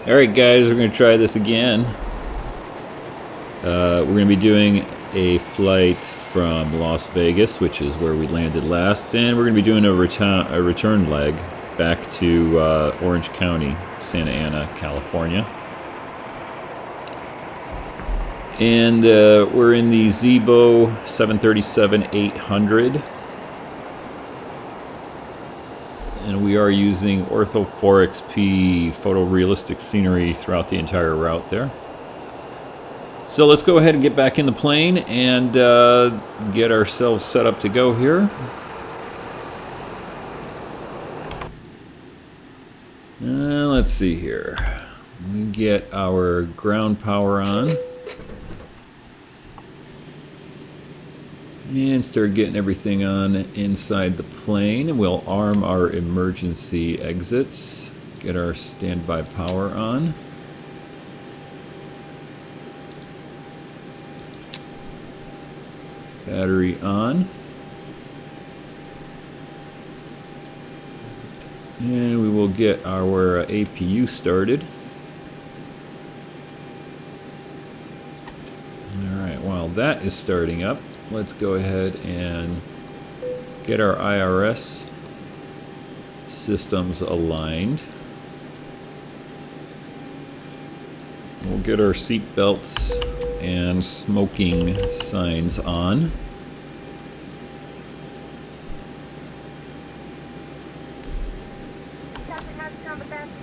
Alright guys, we're going to try this again. We're going to be doing a flight from Las Vegas, which is where we landed last, and we're going to be doing a return leg back to Orange County, Santa Ana, California. And we're in the ZIBO 737-800. And we are using ORTHO4XP photorealistic scenery throughout the entire route there. So let's go ahead and get back in the plane and get ourselves set up to go here. Let's see here. We get our ground power on. And start getting everything on inside the plane. We'll arm our emergency exits. Get our standby power on. Battery on. And we will get our APU started. Alright, while that is starting up, let's go ahead and get our IRS systems aligned. We'll get our seat belts and smoking signs on.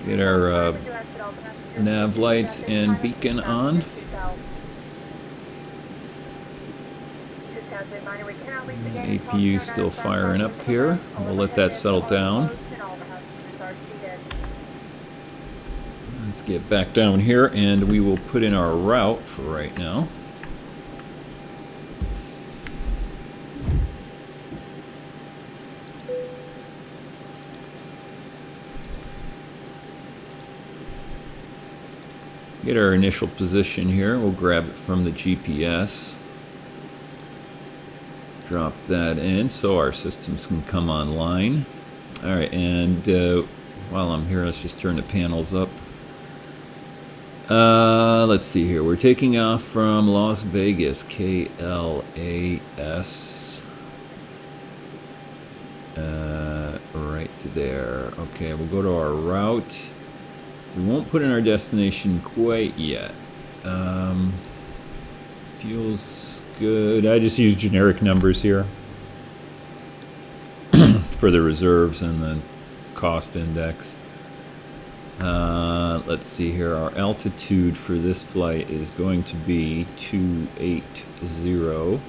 Get our nav lights and beacon on. APU still firing up here. We'll let that settle down. Let's get back down here and we will put in our route for right now. Get our initial position here. We'll grab it from the GPS. Drop that in so our systems can come online. Alright, and while I'm here, let's just turn the panels up. Let's see here. We're taking off from Las Vegas, KLAS. Right to there. Okay, we'll go to our route. We won't put in our destination quite yet. Fuel's good. I just use generic numbers here for the reserves and the cost index. Let's see here. Our altitude for this flight is going to be 280.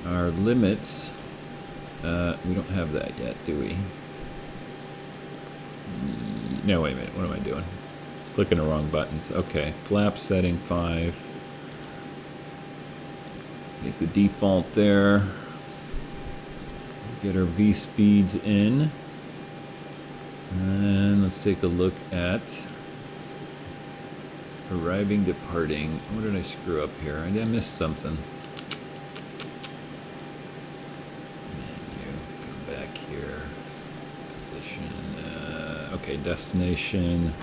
Our limits, we don't have that yet, do we? No, wait a minute. What am I doing? Clicking the wrong buttons. Okay, flap setting 5. Take the default there. Get our V speeds in. And let's take a look at arriving, departing. What did I screw up here? I missed something. Menu, go back here. Position. Okay, destination.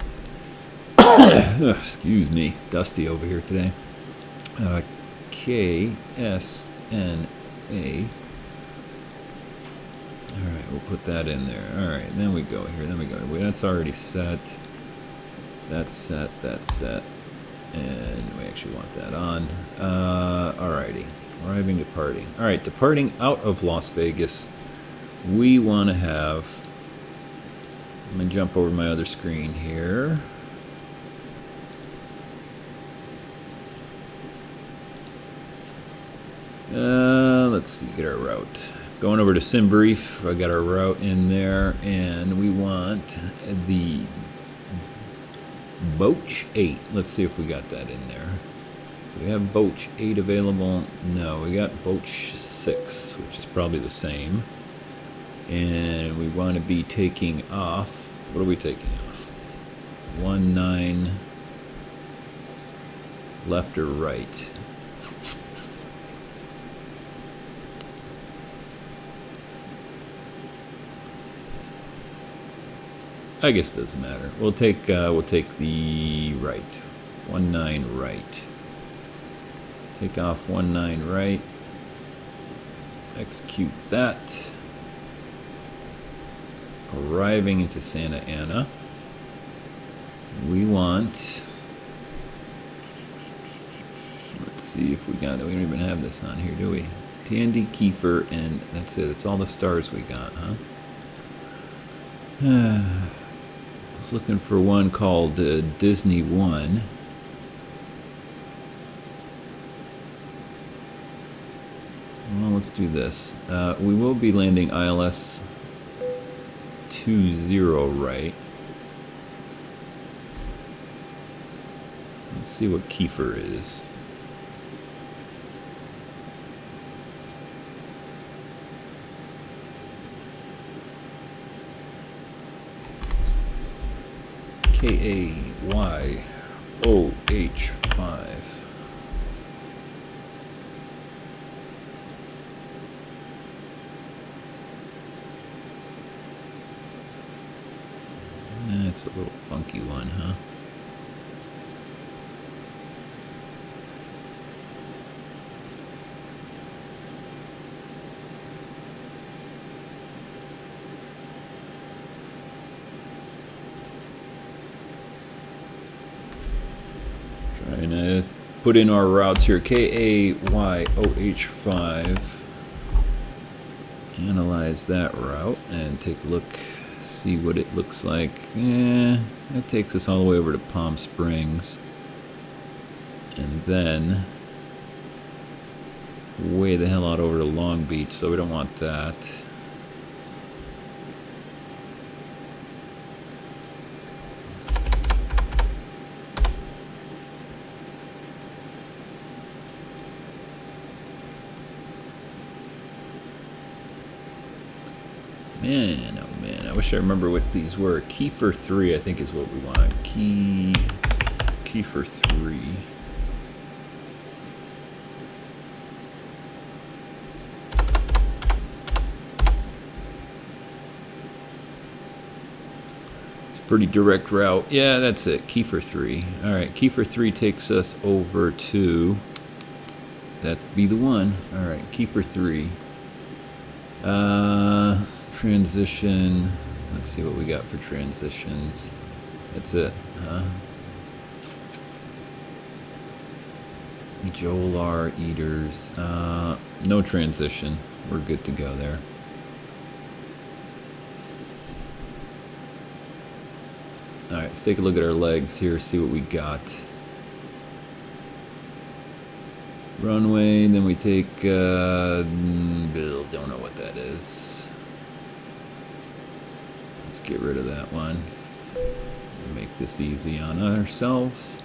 Excuse me, dusty over here today. KSNA. Alright, we'll put that in there. Alright, then we go here, then we go. That's already set. That's set, that's set. And we actually want that on. Alrighty. Arriving, departing. Alright, departing out of Las Vegas, we want to have... I'm going to jump over my other screen here. Let's see, get our route. Going over to SimBrief, I got our route in there, and we want the Boch 8. Let's see if we got that in there. Do we have Boch 8 available? No, we got Boch 6, which is probably the same. And we want to be taking off. What are we taking off? 19 left or right? I guess it doesn't matter. We'll take the right. 19 right. Take off 19 right. Execute that. Arriving into Santa Ana. We want... Let's see if we got it. We don't even have this on here, do we? Tandy, Kiefer, and that's it. That's all the stars we got, huh? I was looking for one called Disney One. Well, let's do this. We will be landing ILS 20 right. Let's see what Kiefer is. KAYOH5. That's a little funky one, huh? Trying to put in our routes here. KAYOH5. Analyze that route and take a look, see what it looks like. That takes us all the way over to Palm Springs. And then way the hell out over to Long Beach, so we don't want that. Man, oh man, I wish I remember what these were. Kiefer 3, I think, is what we want. Kiefer 3. It's a pretty direct route. Yeah, that's it. Kiefer 3. Alright, Kiefer 3 takes us over to... That's be the one. Alright, Kiefer 3. Transition. Let's see what we got for transitions. That's it, huh? Joel R. Eaters. No transition. We're good to go there. Alright, let's take a look at our legs here, see what we got. Runway, then we take, don't know what that is. Let's get rid of that one. Make this easy on ourselves.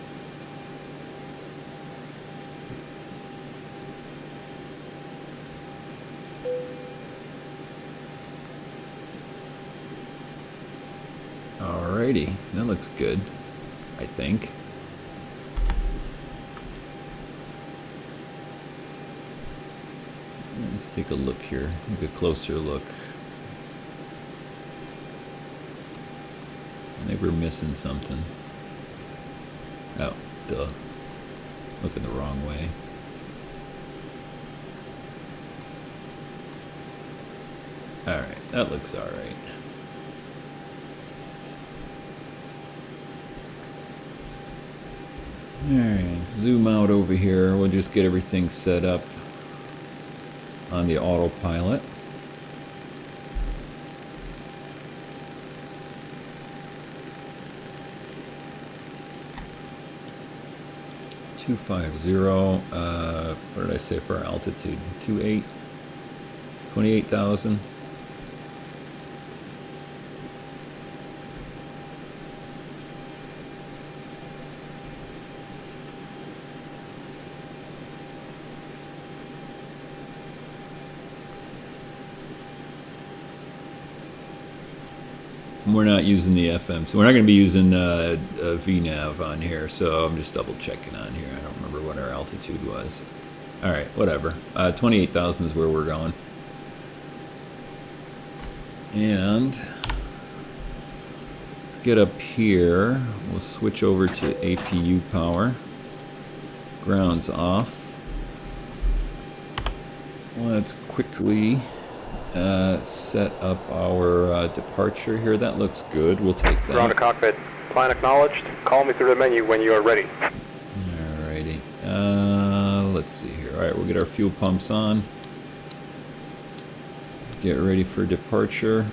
Alrighty, that looks good, I think. Let's take a look here, take a closer look. I think we're missing something. Oh, duh. Looking the wrong way. Alright, that looks alright. Alright, zoom out over here. We'll just get everything set up on the autopilot. What did I say for our altitude? 28,000. We're not using the FM, so we're not going to be using VNAV on here, so I'm just double checking on here. I don't remember what our altitude was. Alright, whatever. 28,000 is where we're going. And let's get up here. We'll switch over to APU power. Ground's off. Let's quickly set up our departure here. That looks good. We'll take that. Ground to cockpit. Plan acknowledged. Call me through the menu when you are ready. Alrighty. Let's see here. Alright, we'll get our fuel pumps on. Get ready for departure.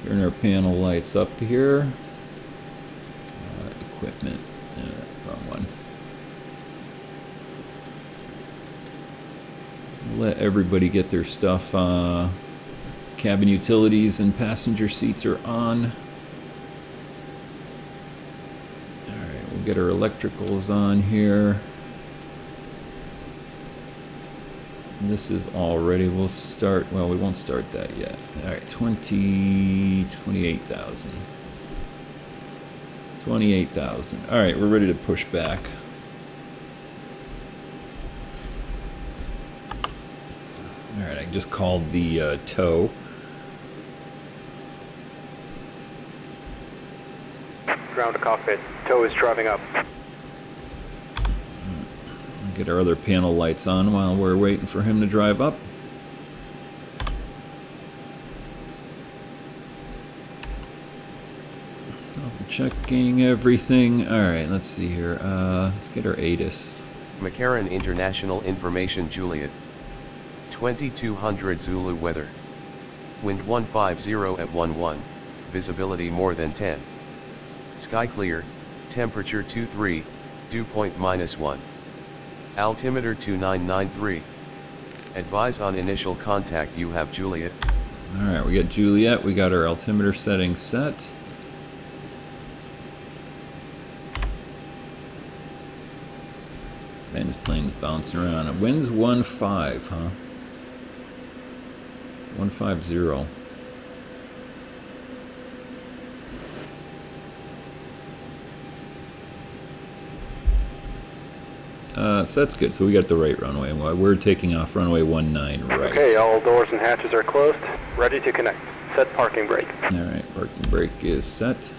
Turn our panel lights up here. Equipment. Wrong one. Let everybody get their stuff. Cabin utilities and passenger seats are on. Alright, we'll get our electricals on here. This is all ready. We'll start, well, we won't start that yet. Alright, 28,000. 28,000. Alright, we're ready to push back. Alright, I just called the tow. Ground to cockpit. Tow is driving up. Get our other panel lights on while we're waiting for him to drive up. Double checking everything. Alright, let's see here. Let's get our ATIS. McCarran International Information Juliet. 2200 Zulu weather. Wind 150 at 11. Visibility more than 10. Sky clear. Temperature 23. Dew point -1. Altimeter 2993. Advise on initial contact. You have Juliet. Alright, we got Juliet. We got our altimeter setting set. Man, this plane's bouncing around. It wind's 1.5, huh? 150. So that's good. So we got the right runway. We're taking off runway 19 right. Okay, all doors and hatches are closed. Ready to connect. Set parking brake. Alright, parking brake is set.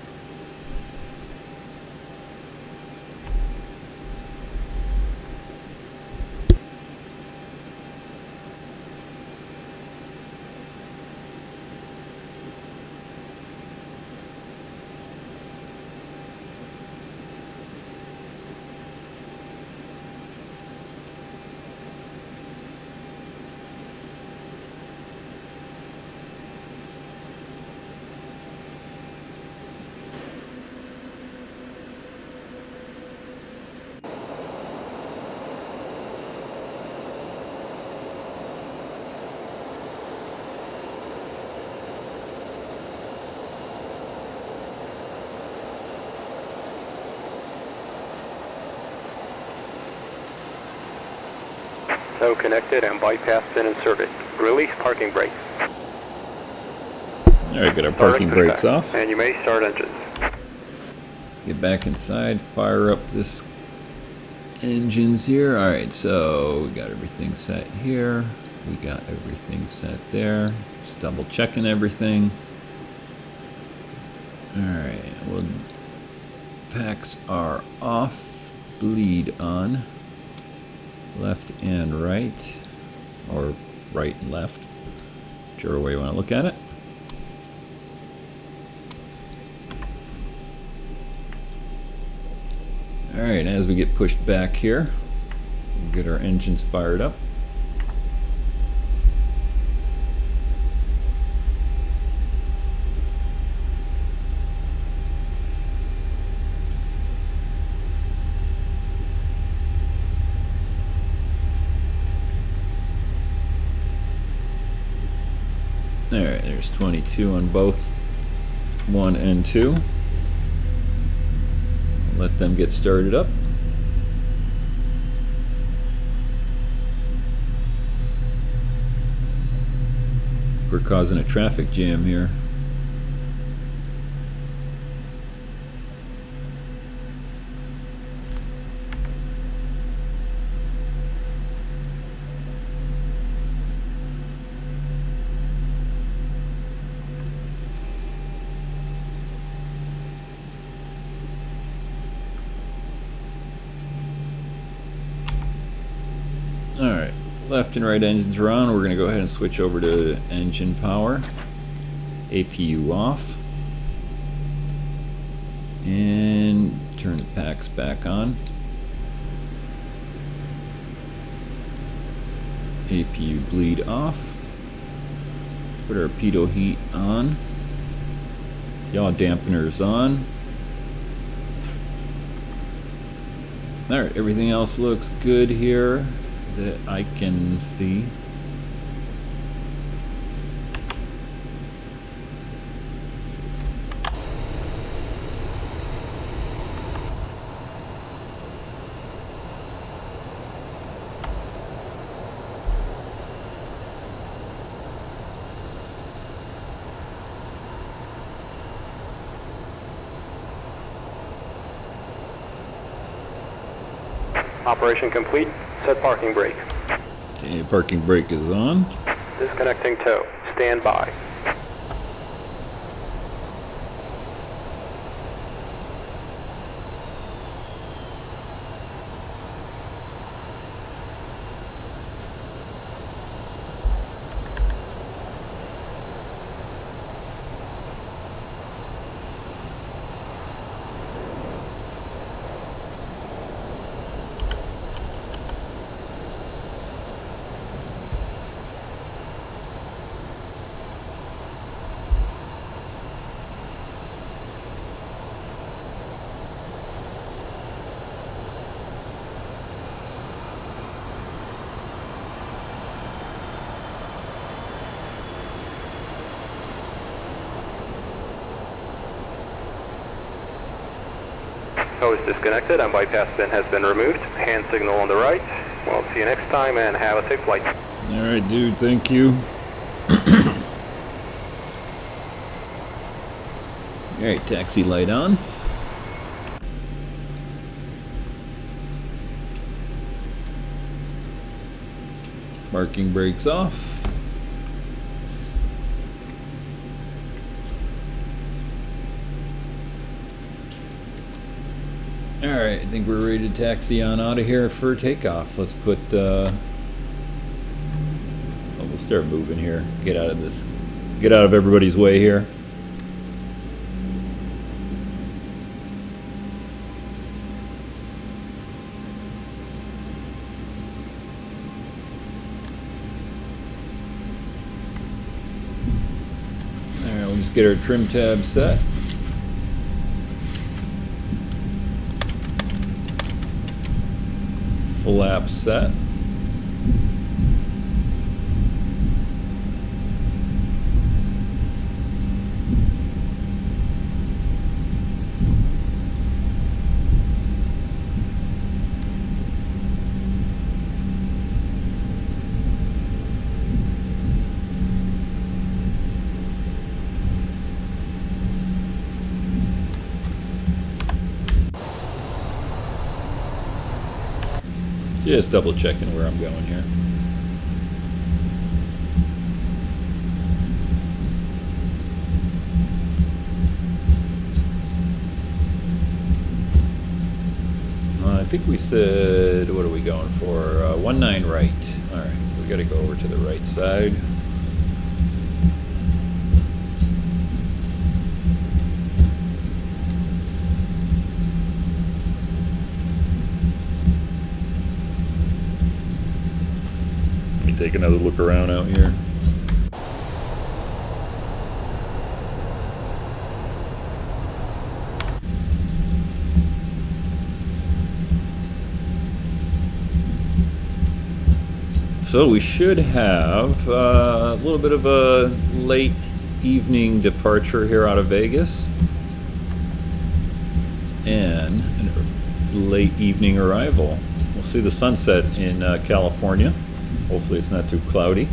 Tow connected and bypass been inserted. Release parking brake. Alright, get our parking brakes off. And you may start engines. Let's get back inside, fire up this engines here. Alright, so we got everything set here. We got everything set there. Just double checking everything. Alright, well, packs are off. Bleed on. Left and right, or right and left, whichever way you want to look at it. Alright, as we get pushed back here, we'll get our engines fired up. Alright, there's 22 on both 1 and 2. Let them get started up. We're causing a traffic jam here. Alright, left and right engines are on. We're going to go ahead and switch over to engine power. APU off. And turn the packs back on. APU bleed off. Put our pitot heat on. Yaw dampeners on. Alright, everything else looks good here that I can see. Operation complete. Set parking brake. Okay, parking brake is on. Disconnecting tow. Stand by. Tow is disconnected and bypass pin has been removed. Hand signal on the right. Well, see you next time and have a safe flight. Alright, dude, thank you. Alright, taxi light on. Parking brakes off. Alright, I think we're ready to taxi on out of here for takeoff. Let's put, we'll start moving here. Get out of this, get out of everybody's way here. Alright, we'll just get our trim tab set. Flap set. Just double checking where I'm going here. I think we said, what are we going for? 19 right. Alright, so we got to go over to the right side. Take another look around out here. So we should have a little bit of a late evening departure here out of Vegas and a late evening arrival. We'll see the sunset in California. Hopefully it's not too cloudy.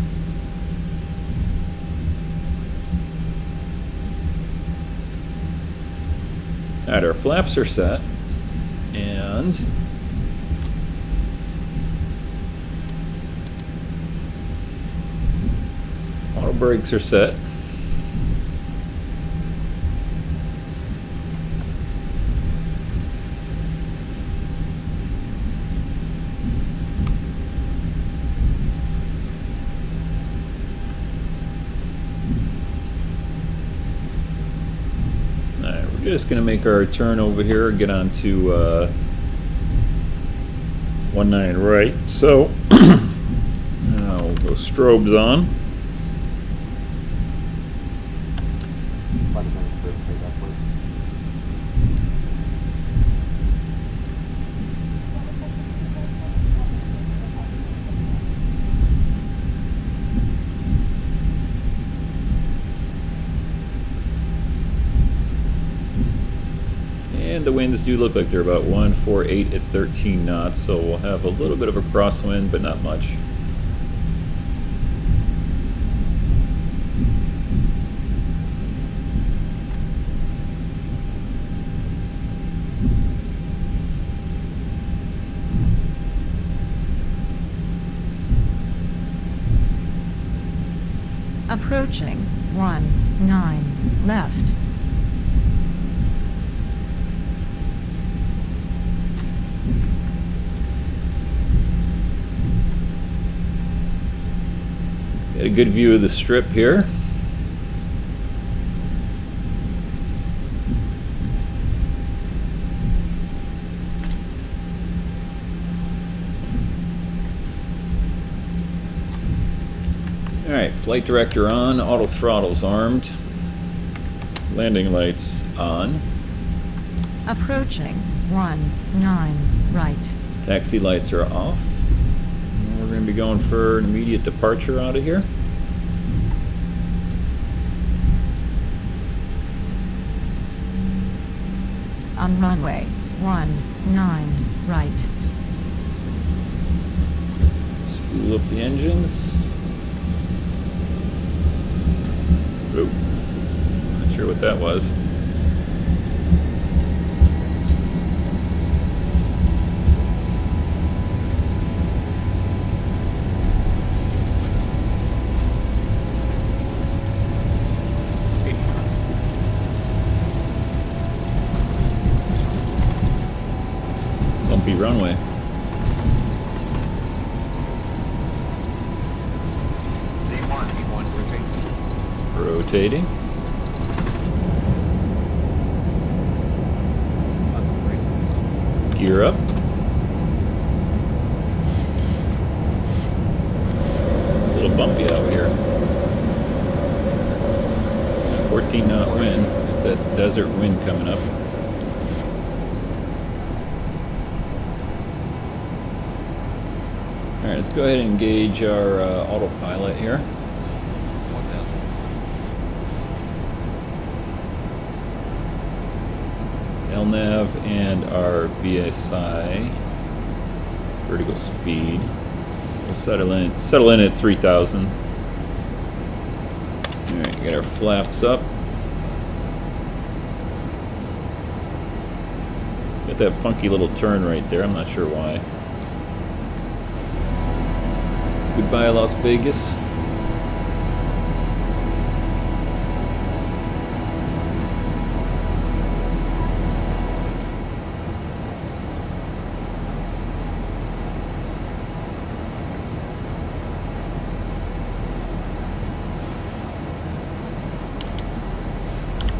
Alright, our flaps are set, and auto brakes are set. Just going to make our turn over here, get on to 19 right. So we'll go strobes on. And the winds do look like they're about 148 at 13 knots, so we'll have a little bit of a crosswind, but not much. Approaching 19 left. Get a good view of the strip here. Alright, flight director on, auto throttles armed, landing lights on. Approaching 19 right. Taxi lights are off. We're going to be going for an immediate departure out of here. On runway 19 right. Spool up the engines. Ooh, not sure what that was. Bumpy runway. Rotating. Gear up. A little bumpy out here. 14-knot wind. That desert wind coming up. Alright, let's go ahead and engage our autopilot here. LNAV and our VSI vertical speed. We'll settle in at 3,000. Alright, got our flaps up. Got that funky little turn right there, I'm not sure why. Goodbye, Las Vegas.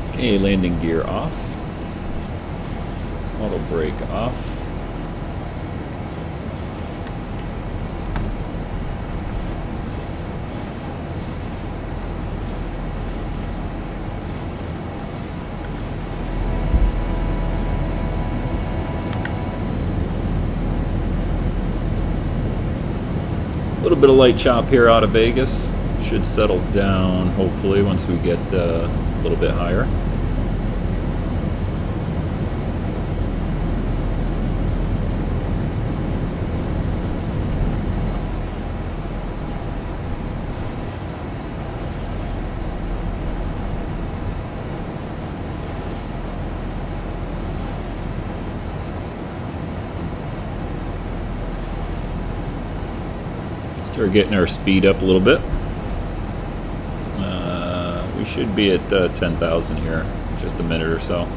Okay, landing gear off. Auto brake off. A little bit of light chop here out of Vegas. Should settle down hopefully once we get a little bit higher. Start getting our speed up a little bit. We should be at 10,000 here in just a minute or so.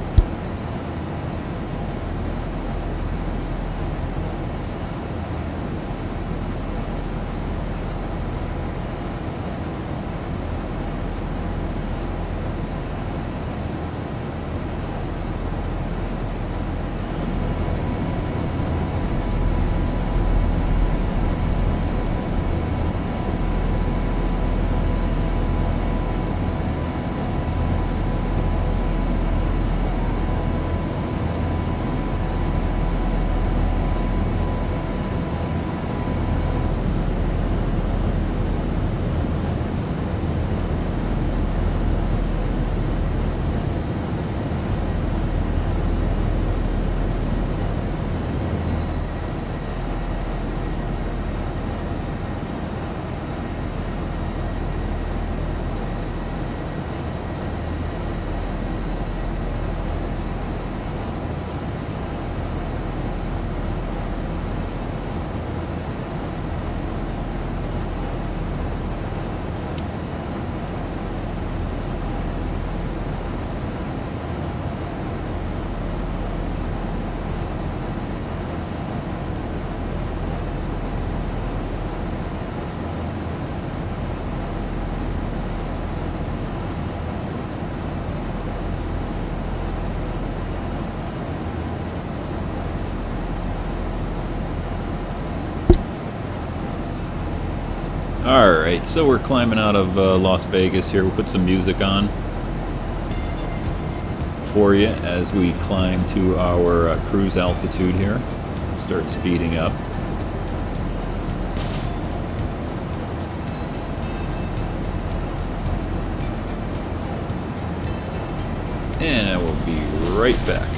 Alright, so we're climbing out of Las Vegas here. We'll put some music on for you as we climb to our cruise altitude here. Start speeding up. And I will be right back.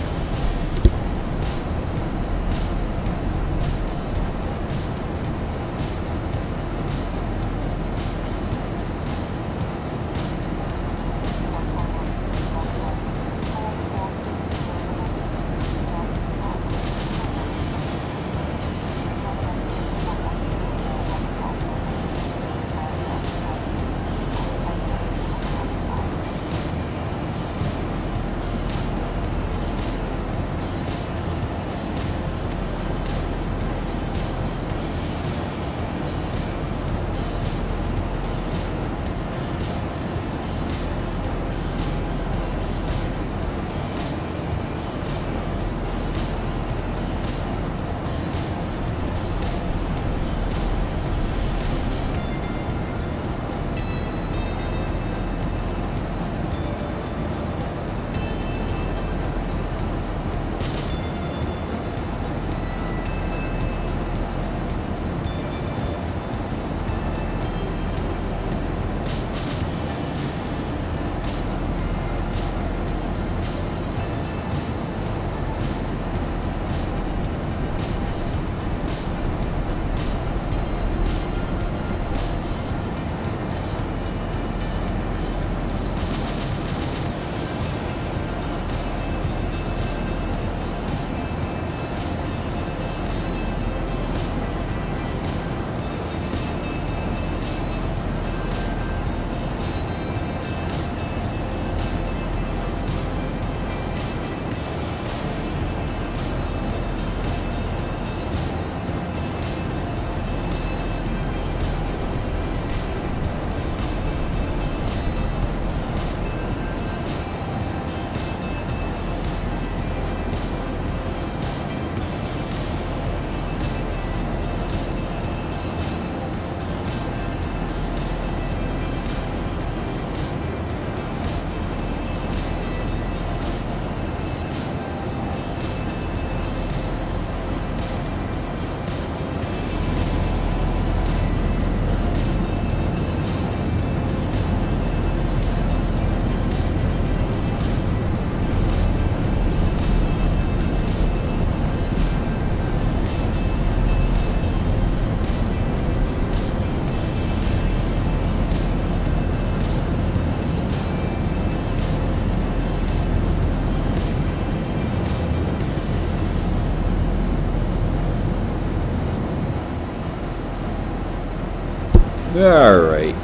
Alright,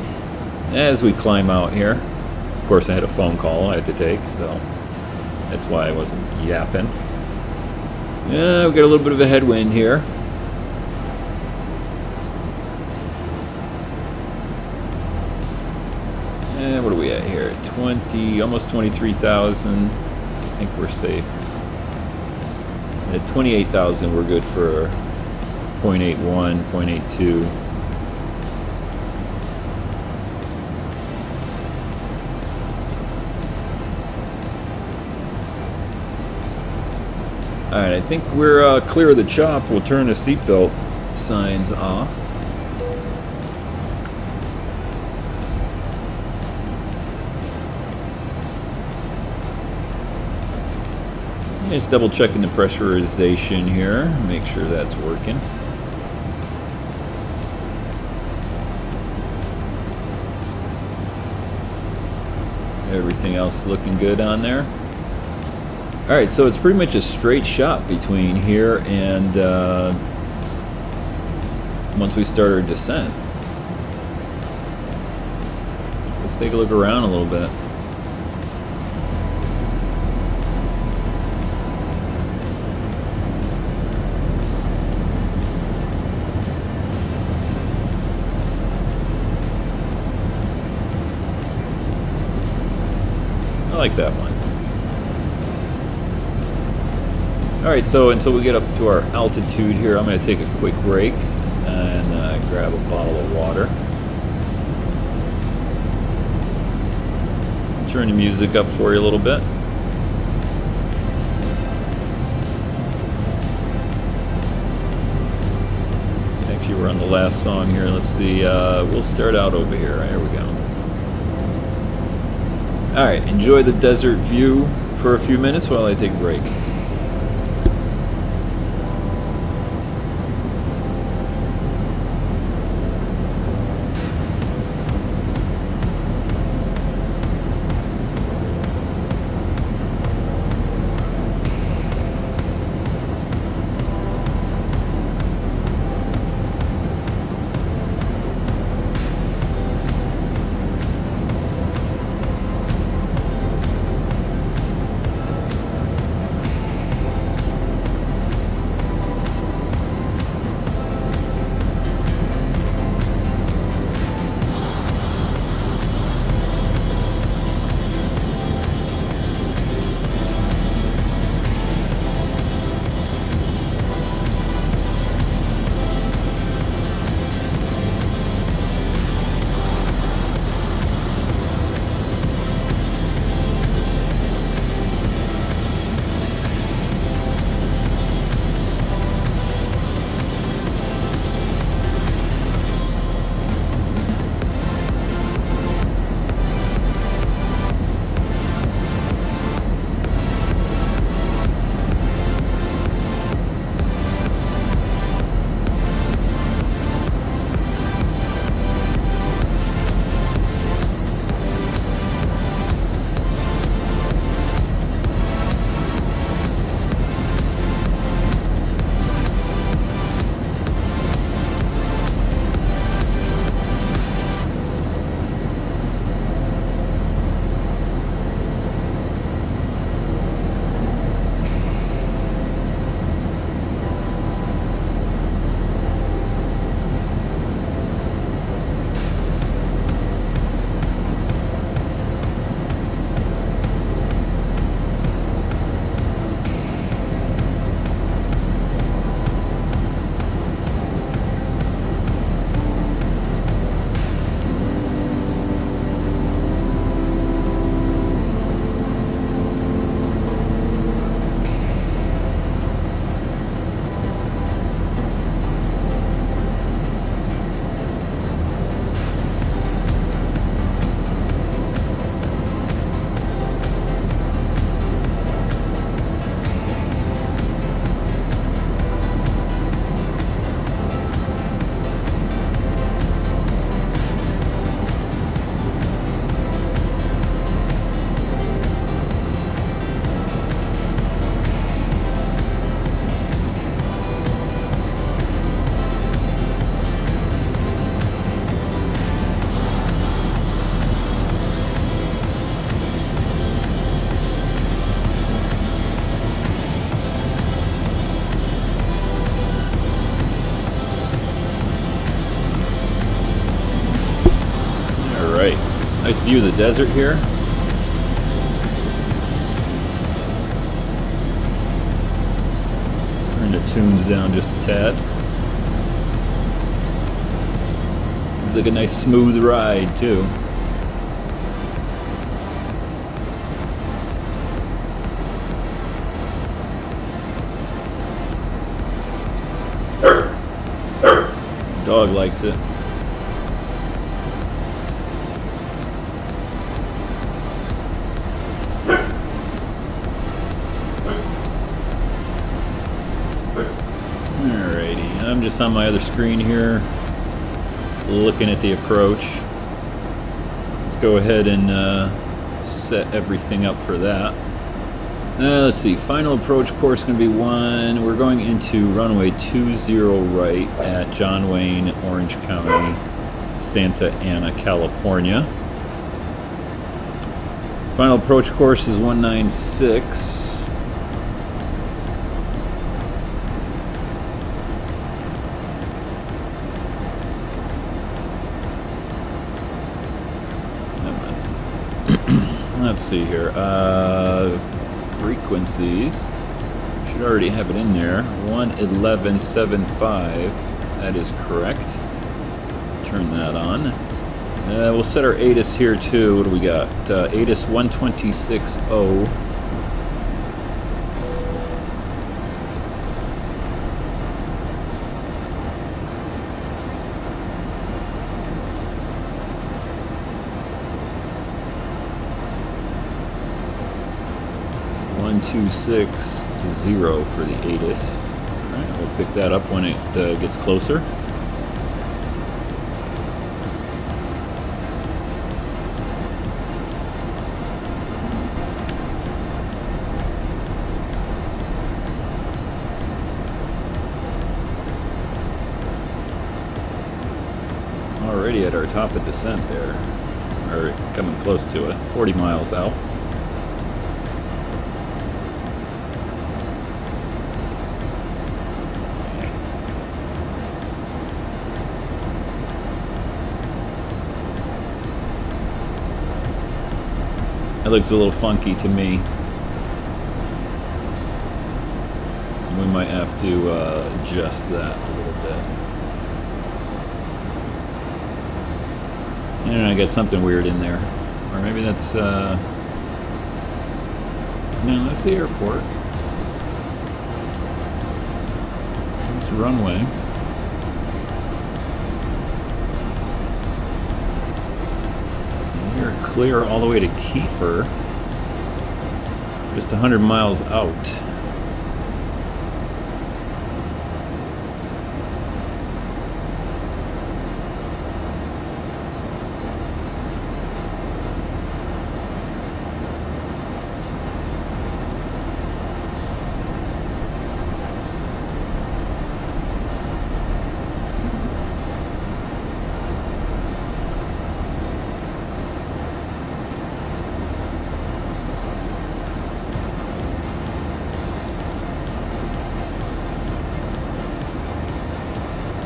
as we climb out here, of course I had a phone call I had to take, so that's why I wasn't yapping. Yeah, we've got a little bit of a headwind here. And what are we at here? 20, almost 23,000. I think we're safe. At 28,000 we're good for 0.81, 0.82. Alright, I think we're clear of the chop. We'll turn the seatbelt signs off. Just double checking the pressurization here, make sure that's working. Everything else looking good on there. Alright, so it's pretty much a straight shot between here and once we start our descent. Let's take a look around a little bit. I like that one. Alright, so until we get up to our altitude here, I'm going to take a quick break and grab a bottle of water. Turn the music up for you a little bit. Actually, we're on the last song here. Let's see. We'll start out over here. There we go. All right. Enjoy the desert view for a few minutes while I take a break. Nice view of the desert here. Turn the tunes down just a tad. Looks like a nice smooth ride too. Dog likes it. Alrighty, I'm just on my other screen here, looking at the approach. Let's go ahead and set everything up for that. Let's see, final approach course going to be one. We're going into runway 20 right at John Wayne, Orange County, Santa Ana, California. Final approach course is 196. Let's see here. Frequencies. Should already have it in there. 11175. That is correct. Turn that on. We'll set our ATIS here too. What do we got? ATIS 126.0. .260 for the ATIS. Alright, we'll pick that up when it gets closer. Already at our top of descent there, or coming close to it, 40 miles out. That looks a little funky to me. We might have to adjust that a little bit. And I got something weird in there. Or maybe that's, no, that's the airport. There's the runway. Clear all the way to Kiefer, just 100 miles out.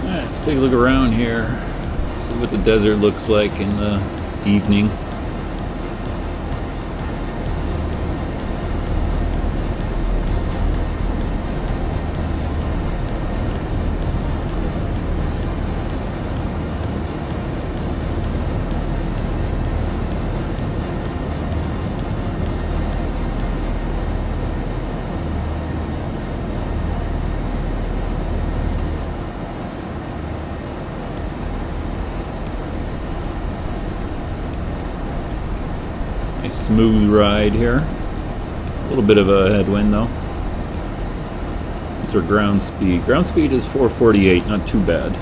Let's take a look around here, see what the desert looks like in the evening. Smooth ride here. A little bit of a headwind though. What's our ground speed? Ground speed is 448, not too bad.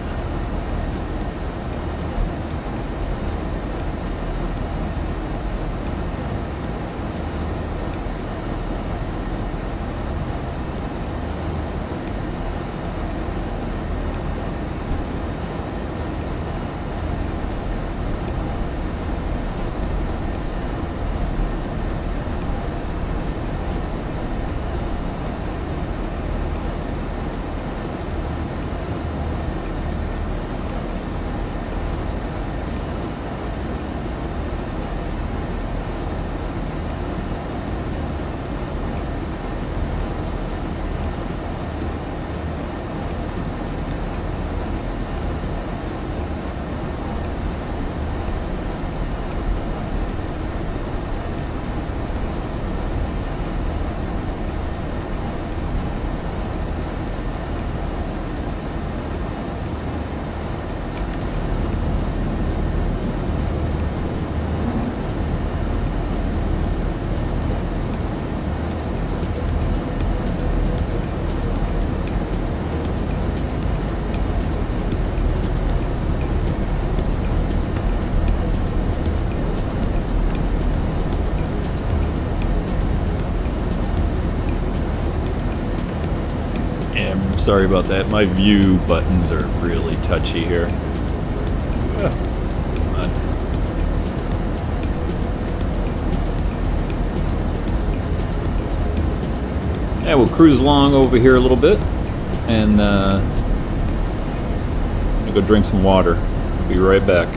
Sorry about that. My view buttons are really touchy here. Come on. Yeah, we'll cruise along over here a little bit, and I'm gonna go drink some water. I'll be right back.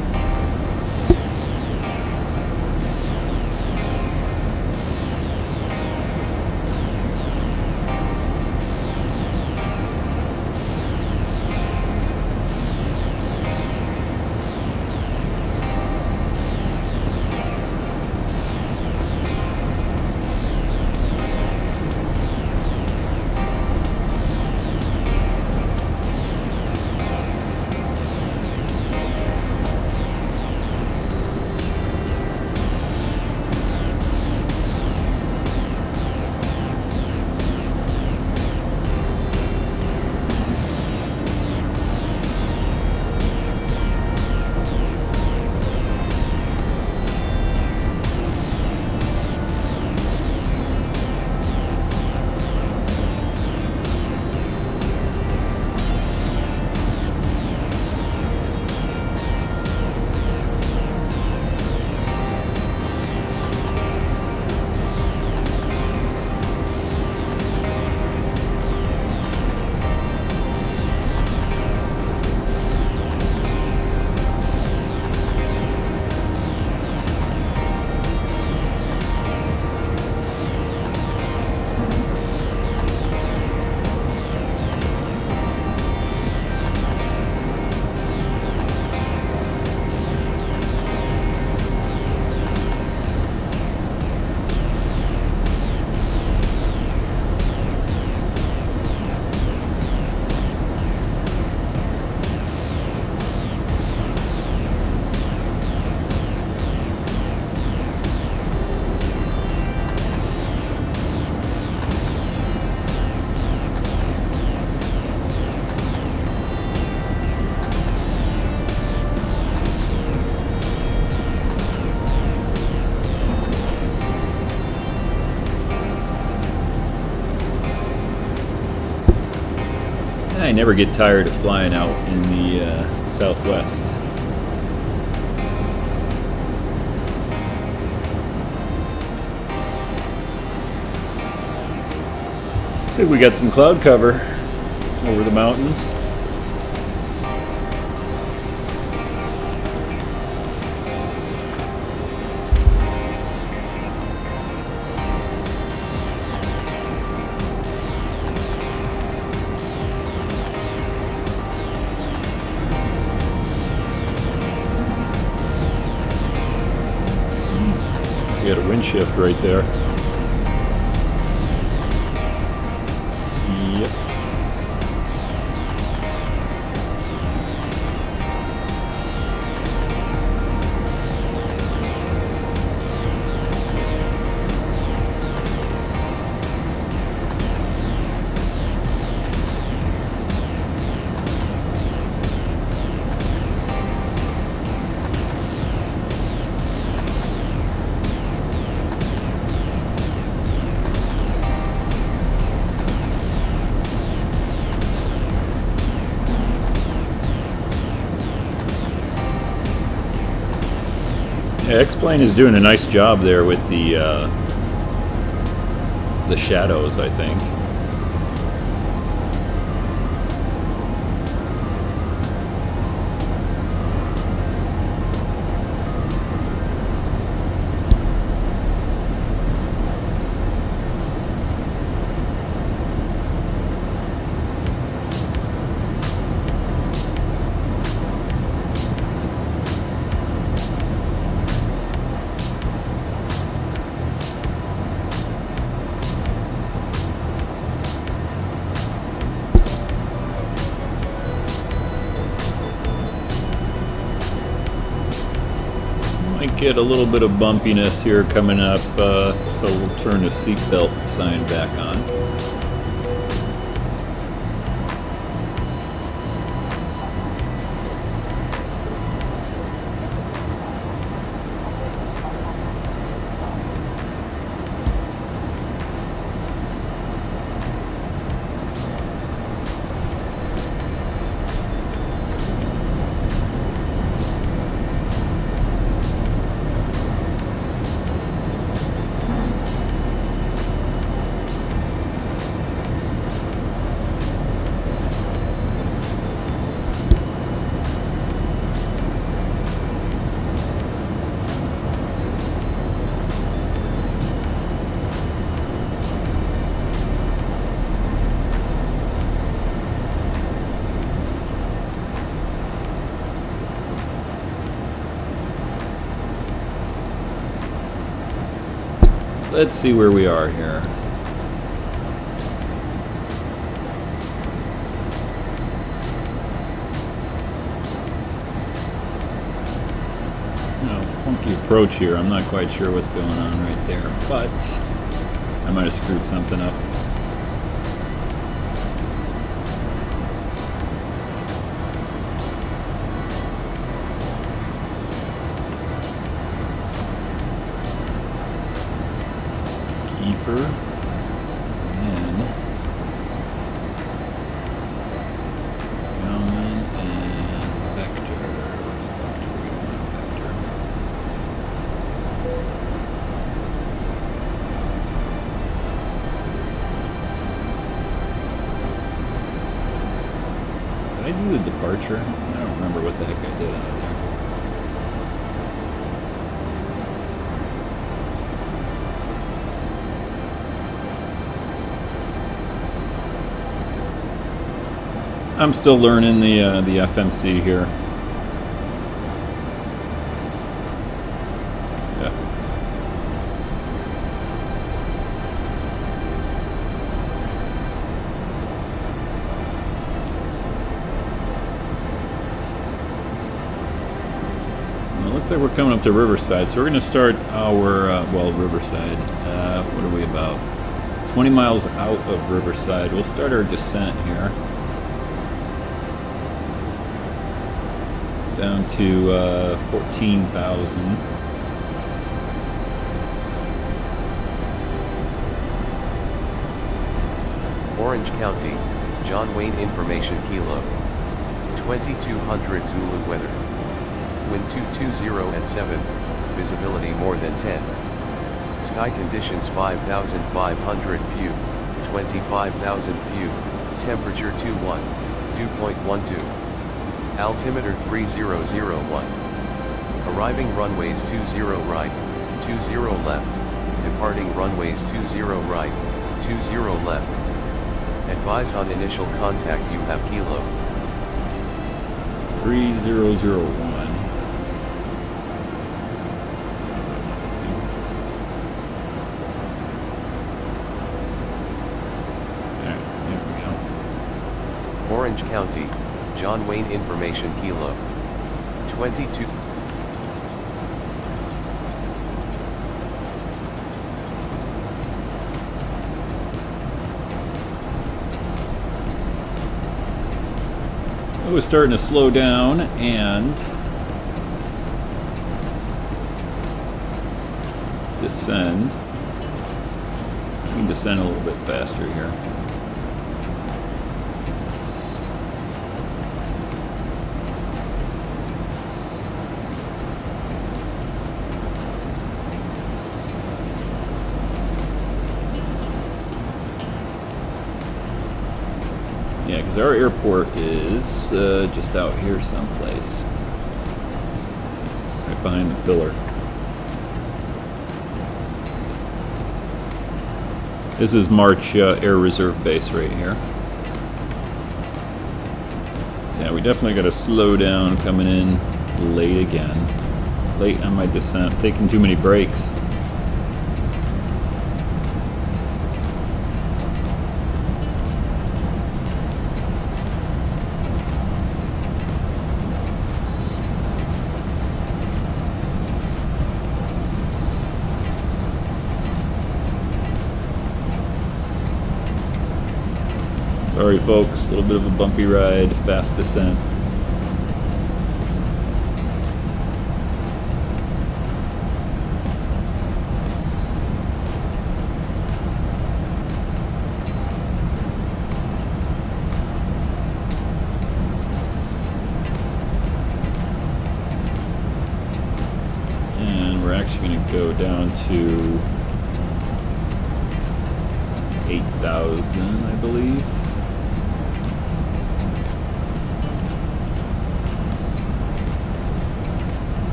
I never get tired of flying out in the Southwest. Looks like we got some cloud cover over the mountains. You got a wind shift right there. Yep. Yeah, X-Plane is doing a nice job there with the shadows, I think. Might get a little bit of bumpiness here coming up, so we'll turn the seatbelt sign back on. Let's see where we are here. Funky approach here. I'm not quite sure what's going on right there, but I might have screwed something up. And Bowman and Vector. What's a Vector? We don't have Vector. Did I do the departure? I don't remember what the heck I did out of there. I'm still learning the FMC here. Yeah. Well, it looks like we're coming up to Riverside, so we're going to start our well, Riverside. What are we about? 20 miles out of Riverside. We'll start our descent here. Down to 14,000. Orange County, John Wayne Information Kilo. 2200 Zulu weather. Wind 220 at 7, visibility more than 10. Sky conditions 5,500 few, 25,000 few, temperature 21, dew point 12. Altimeter 3001. Arriving runways 20 right, 20 left, departing runways 20 right, 20 left. Advise on initial contact you have Kilo. 3001. Orange County, John Wayne Information Kilo. 22. It was starting to slow down and descend. We can descend a little bit faster here. Yeah, because our airport is just out here someplace. Right behind the pillar. This is March Air Reserve Base right here. So yeah, we definitely got to slow down coming in late again. Late on my descent, taking too many breaks. Sorry folks, a little bit of a bumpy ride, fast descent. And we're actually going to go down to 8,000, I believe.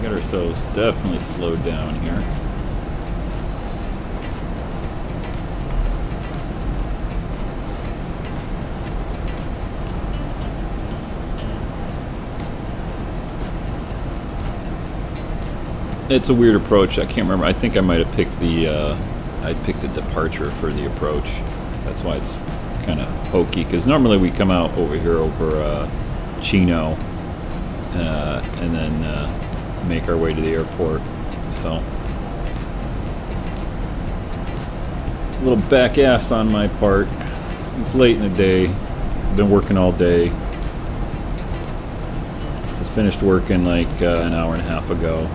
Got ourselves definitely slowed down here. It's a weird approach. I can't remember. I think I might have picked the I picked the departure for the approach. That's why it's kind of hokey. Because normally we come out over here over Chino, and then make our way to the airport. So a little back ass on my part. It's late in the day. I've been working all day. Just finished working like an hour and a half ago.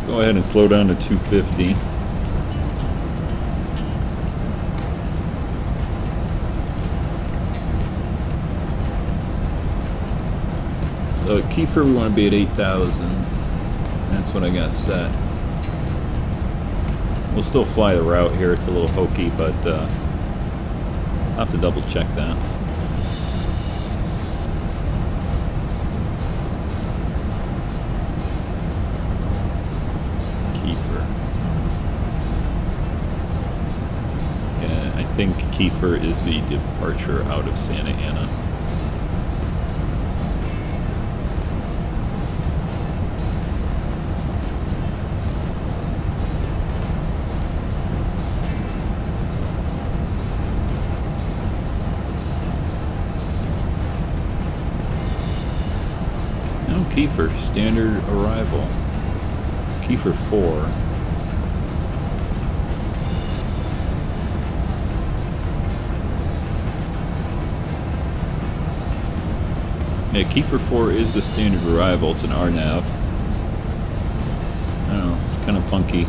Go ahead and slow down to 250. So at Kiefer we want to be at 8,000. That's what I got set. We'll still fly the route here. It's a little hokey, but I'll have to double check that. Kiefer. Yeah, I think Kiefer is the departure out of Santa Ana. Kiefer, standard arrival. Kiefer 4. Yeah, Kiefer 4 is the standard arrival. It's an RNAV. I don't know, it's kind of funky.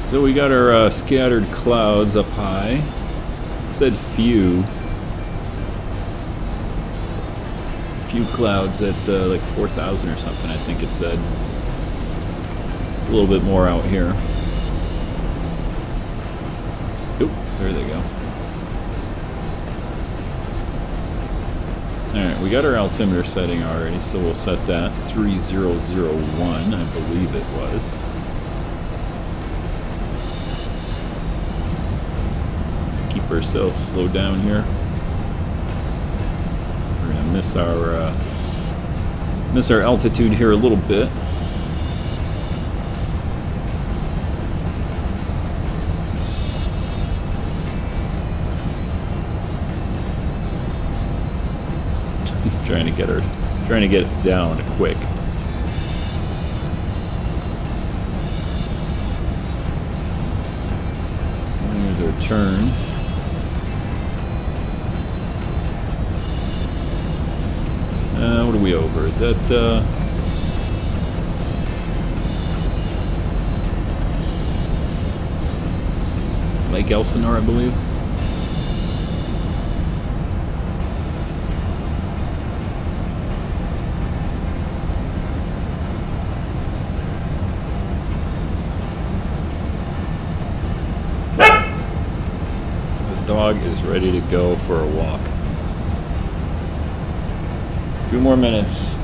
So we got our scattered clouds up high. It said few clouds at like 4,000 or something, I think it said. It's a little bit more out here. Oop, there they go. Alright, we got our altimeter setting already, so we'll set that 3001, I believe it was. Keep ourselves slowed down here. We're gonna miss our altitude here a little bit. trying to get it down quick. And there's our turn. What are we over? Is that Lake Elsinore, I believe? Dog is ready to go for a walk. A few more minutes.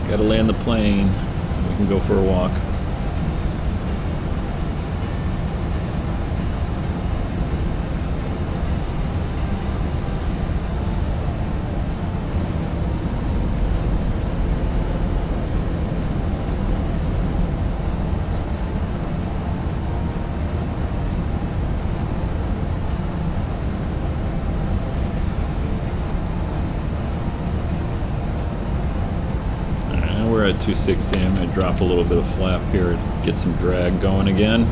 Gotta land the plane. We can go for a walk. At 260, I'm going to drop a little bit of flap here and get some drag going again.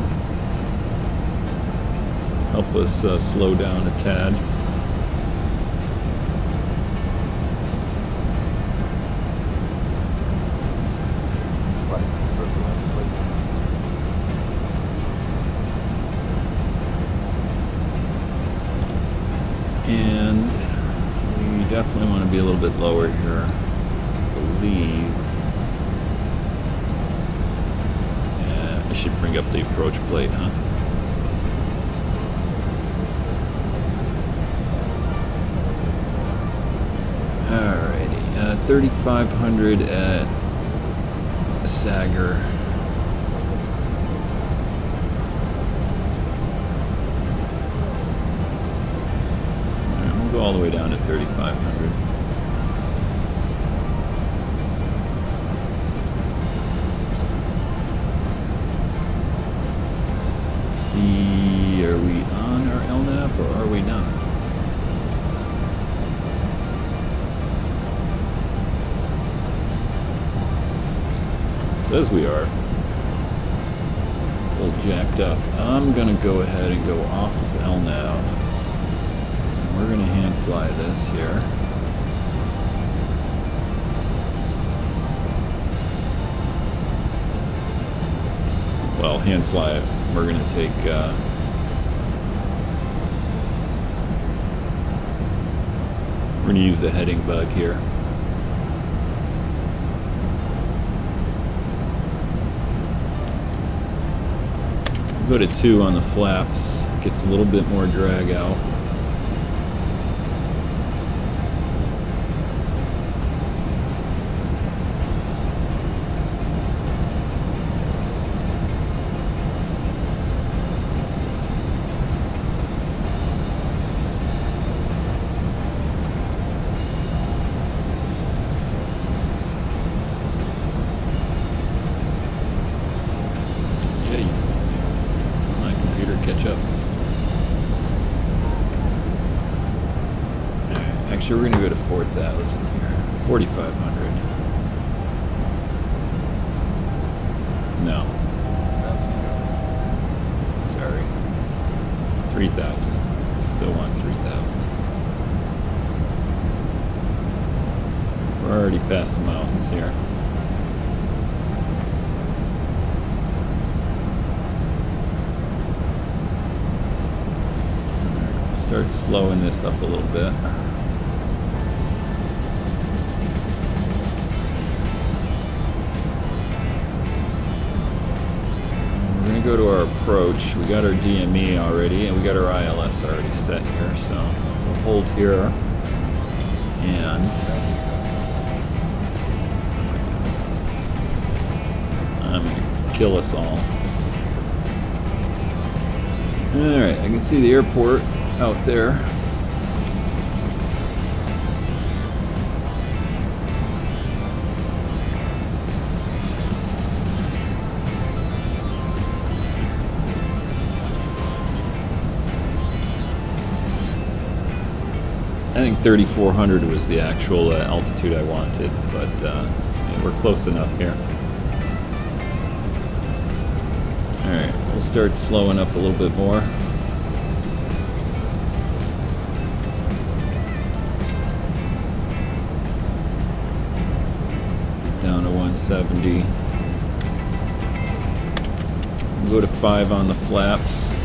Help us slow down a tad. And we definitely want to be a little bit lower here, I believe. Should bring up the approach plate, huh? Alrighty, 3,500 at Sager. Alright, we'll go all the way down to 3,500. Are we on our LNAV or are we not? It says we are. A little jacked up. I'm gonna go ahead and go off of LNAV. And we're gonna hand fly this here. Well, hand fly it. We're going to take we're going to use the heading bug here. Go to 2 on the flaps, gets a little bit more drag out. Actually, we're going to go to 4,000 here, 4,500. No. Sorry. 3,000. Still want 3,000. We're already past the mountains here. Alright, start slowing this up a little bit. Go to our approach. We got our DME already, and we got our ILS already set here, so we'll hold here, and I'm gonna kill us all. Alright, I can see the airport out there. I think 3,400 was the actual altitude I wanted, but yeah, we're close enough here. Alright, we'll start slowing up a little bit more. Let's get down to 170. We'll go to 5 on the flaps.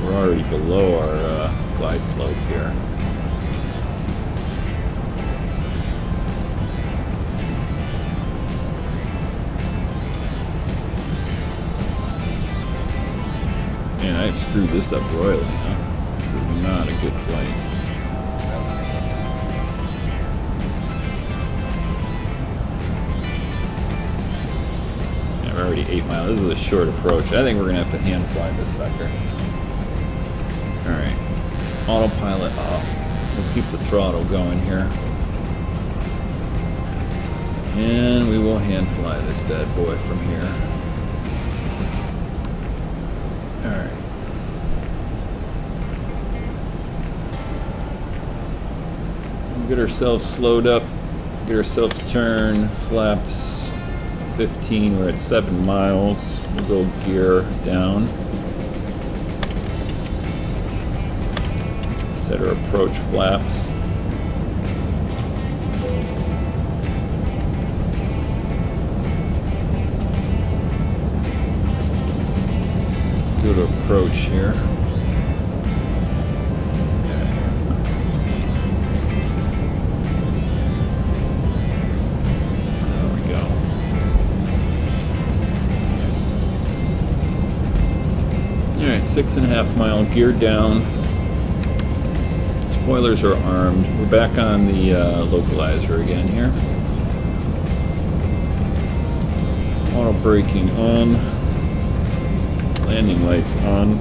We're already below our glide slope here. Man, I've screwed this up royally, huh? This is not a good flight. Yeah, we're already 8 miles. This is a short approach. I think we're going to have to hand fly this sucker. Alright. Autopilot off. We'll keep the throttle going here. And we will hand fly this bad boy from here. Alright. We'll get ourselves slowed up, get ourselves turned, flaps 15, we're at 7 miles. We'll go gear down. Set our approach flaps. Go to approach here. There we go. Alright, 6.5 mile, gear down. Spoilers are armed. We're back on the localizer again here. Auto braking on. Landing lights on.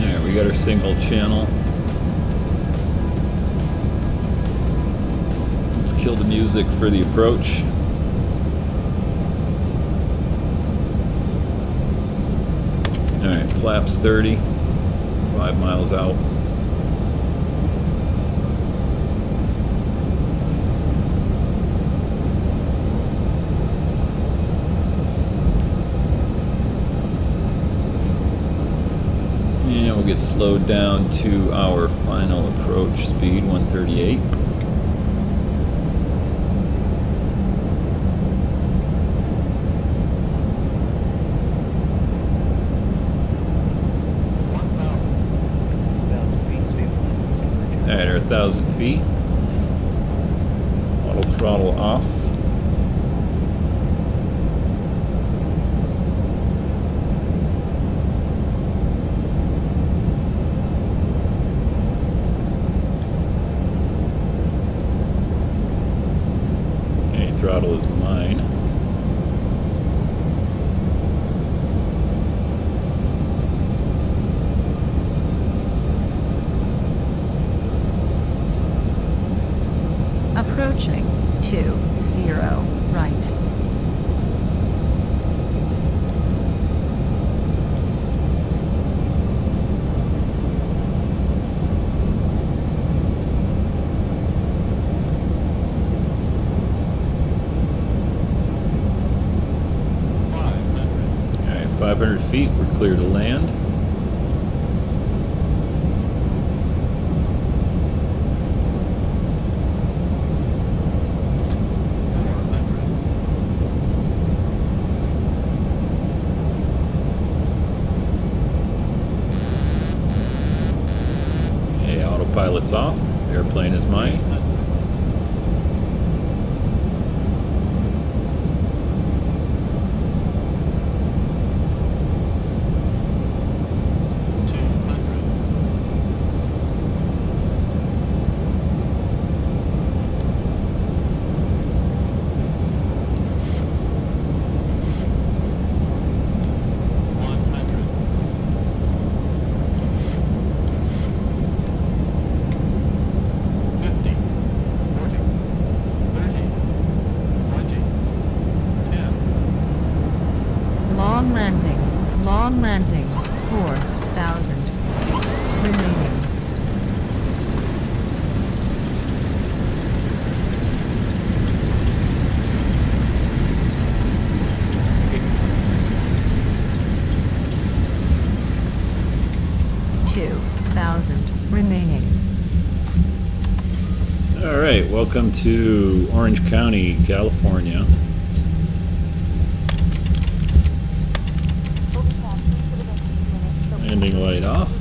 There, we got our single channel. Let's kill the music for the approach. Alright, flaps 30, 5 miles out. And we'll get slowed down to our final approach speed, 138. Alright, our 1,000 feet. Auto throttle off. Okay, throttle is mine. Approaching 20 right. 500 feet, we're clear to land. Okay, autopilot's off. Airplane is mine. Long landing, 4,000 feet remaining. Remaining. All right, welcome to Orange County, California. Landing light off.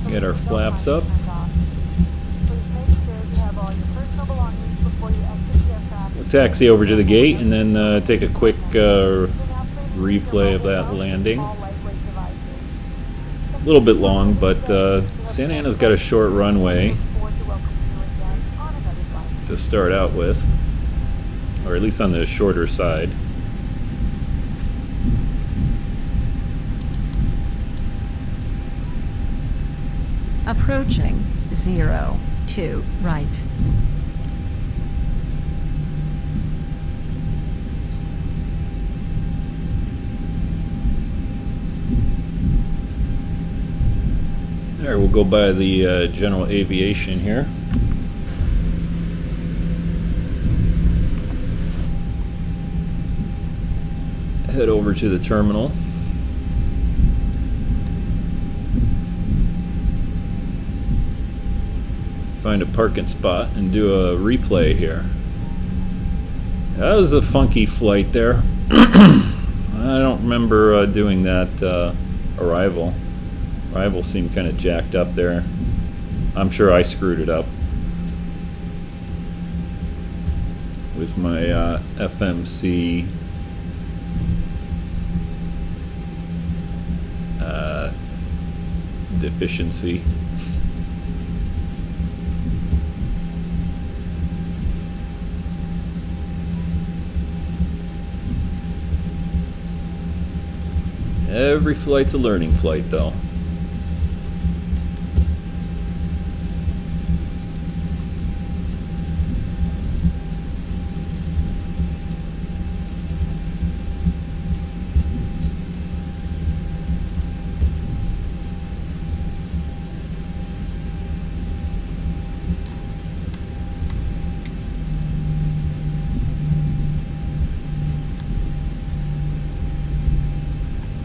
Get our flaps up. We'll taxi over to the gate and then take a quick replay of that landing. A little bit long, but Santa Ana's got a short runway to start out with, or at least on the shorter side. Approaching 02 right. There, we'll go by the general aviation here. Head over to the terminal. Find a parking spot and do a replay here. That was a funky flight there. I don't remember doing that arrival. Arrival seemed kind of jacked up there. I'm sure I screwed it up with my FMC deficiency. Every flight's a learning flight, though.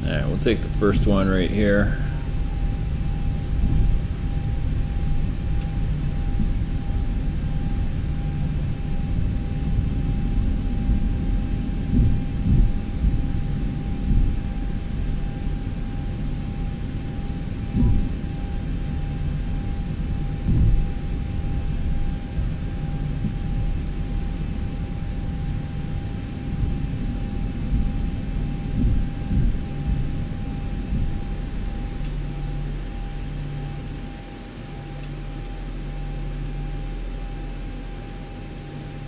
Alright, we'll take the first one right here.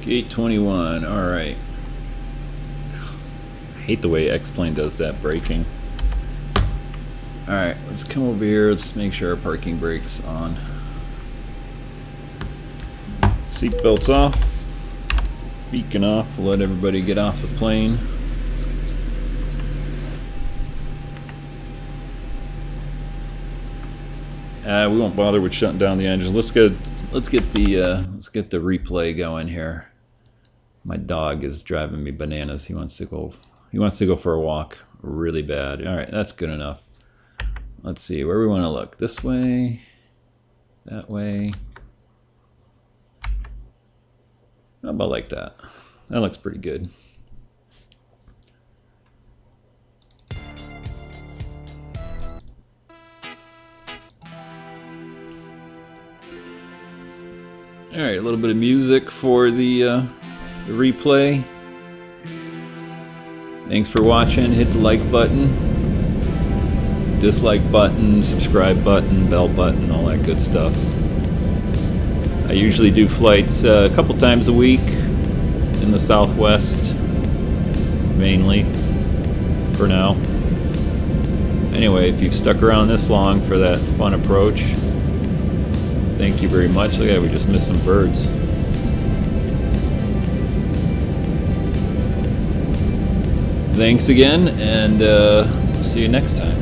Gate 21, alright. I hate the way X-Plane does that braking. Alright, let's come over here, let's make sure our parking brake's on. Seatbelts off. Beacon off, we'll let everybody get off the plane. We won't bother with shutting down the engine. Let's get the replay going here. My dog is driving me bananas. He wants to go He wants to go for a walk really bad. All right, that's good enough. Let's see where we want to look. This way, that way. How about like that? That looks pretty good. All right, a little bit of music for the replay. Thanks for watching. Hit the like button, dislike button, subscribe button, bell button, all that good stuff. I usually do flights a couple times a week in the Southwest, mainly, for now. Anyway, if you've stuck around this long for that fun approach, thank you very much. Look at that, we just missed some birds. Thanks again, and see you next time.